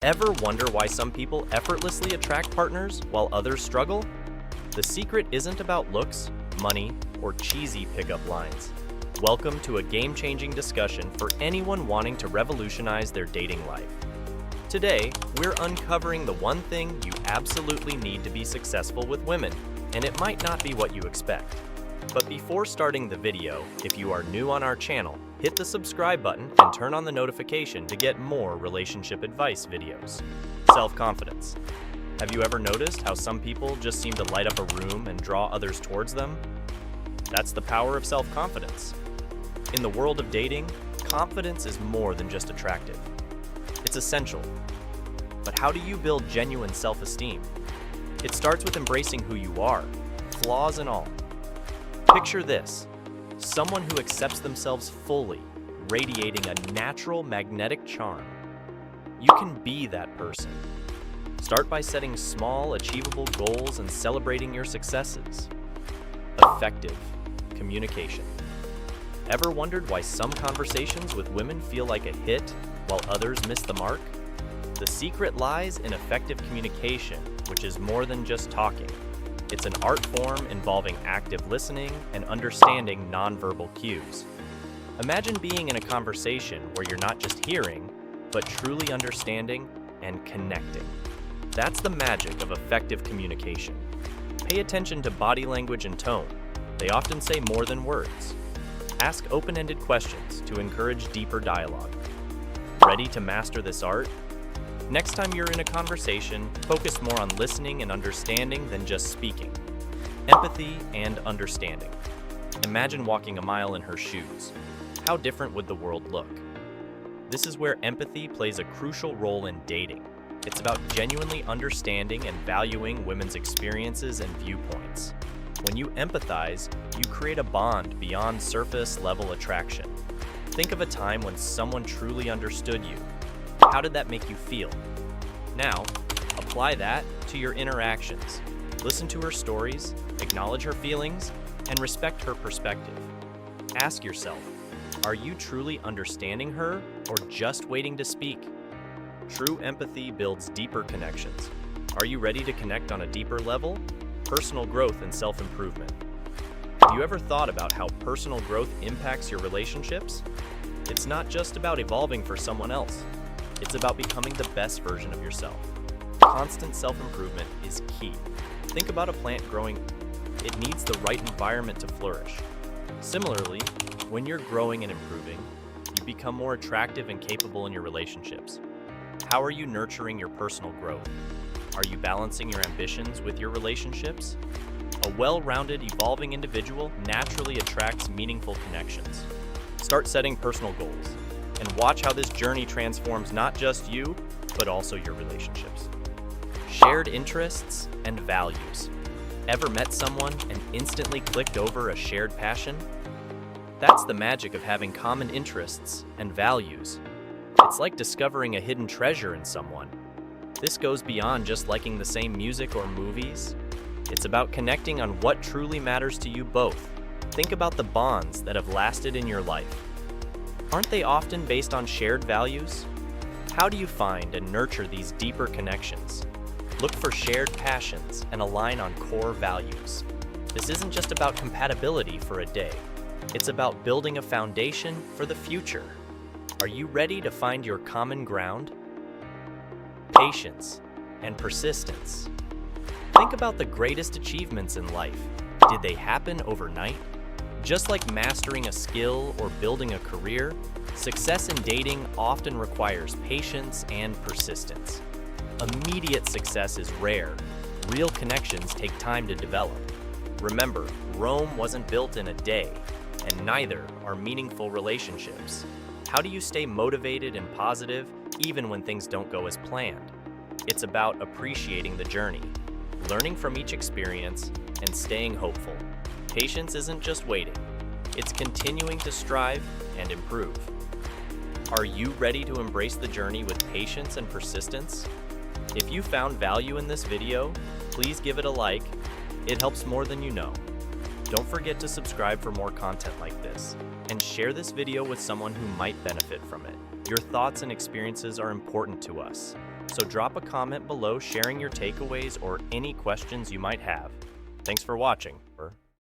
Ever wonder why some people effortlessly attract partners while others struggle? The secret isn't about looks, money, or cheesy pickup lines. Welcome to a game-changing discussion for anyone wanting to revolutionize their dating life. Today, we're uncovering the one thing you absolutely need to be successful with women, and it might not be what you expect. But before starting the video, if you are new on our channel, hit the subscribe button and turn on the notification to get more relationship advice videos. Self-confidence. Have you ever noticed how some people just seem to light up a room and draw others towards them? That's the power of self-confidence. In the world of dating, confidence is more than just attractive. It's essential. But how do you build genuine self-esteem? It starts with embracing who you are, flaws and all. Picture this, someone who accepts themselves fully, radiating a natural magnetic charm. You can be that person. Start by setting small, achievable goals and celebrating your successes. Effective communication. Ever wondered why some conversations with women feel like a hit while others miss the mark? The secret lies in effective communication, which is more than just talking. It's an art form involving active listening and understanding nonverbal cues. Imagine being in a conversation where you're not just hearing, but truly understanding and connecting. That's the magic of effective communication. Pay attention to body language and tone. They often say more than words. Ask open-ended questions to encourage deeper dialogue. Ready to master this art? Next time you're in a conversation, focus more on listening and understanding than just speaking. Empathy and understanding. Imagine walking a mile in her shoes. How different would the world look? This is where empathy plays a crucial role in dating. It's about genuinely understanding and valuing women's experiences and viewpoints. When you empathize, you create a bond beyond surface-level attraction. Think of a time when someone truly understood you. How did that make you feel? Now, apply that to your interactions. Listen to her stories, acknowledge her feelings, and respect her perspective. Ask yourself, are you truly understanding her or just waiting to speak? True empathy builds deeper connections. Are you ready to connect on a deeper level? Personal growth and self-improvement. Have you ever thought about how personal growth impacts your relationships? It's not just about evolving for someone else. It's about becoming the best version of yourself. Constant self-improvement is key. Think about a plant growing. It needs the right environment to flourish. Similarly, when you're growing and improving, you become more attractive and capable in your relationships. How are you nurturing your personal growth? Are you balancing your ambitions with your relationships? A well-rounded, evolving individual naturally attracts meaningful connections. Start setting personal goals. And watch how this journey transforms not just you, but also your relationships. Shared interests and values. Ever met someone and instantly clicked over a shared passion? That's the magic of having common interests and values. It's like discovering a hidden treasure in someone. This goes beyond just liking the same music or movies. It's about connecting on what truly matters to you both. Think about the bonds that have lasted in your life. Aren't they often based on shared values? How do you find and nurture these deeper connections? Look for shared passions and align on core values. This isn't just about compatibility for a day. It's about building a foundation for the future. Are you ready to find your common ground? Patience and persistence. Think about the greatest achievements in life. Did they happen overnight? Just like mastering a skill or building a career, success in dating often requires patience and persistence. Immediate success is rare. Real connections take time to develop. Remember, Rome wasn't built in a day, and neither are meaningful relationships. How do you stay motivated and positive even when things don't go as planned? It's about appreciating the journey, learning from each experience, and staying hopeful. Patience isn't just waiting, it's continuing to strive and improve. Are you ready to embrace the journey with patience and persistence? If you found value in this video, please give it a like. It helps more than you know. Don't forget to subscribe for more content like this, and share this video with someone who might benefit from it. Your thoughts and experiences are important to us. So drop a comment below sharing your takeaways or any questions you might have. Thanks for watching.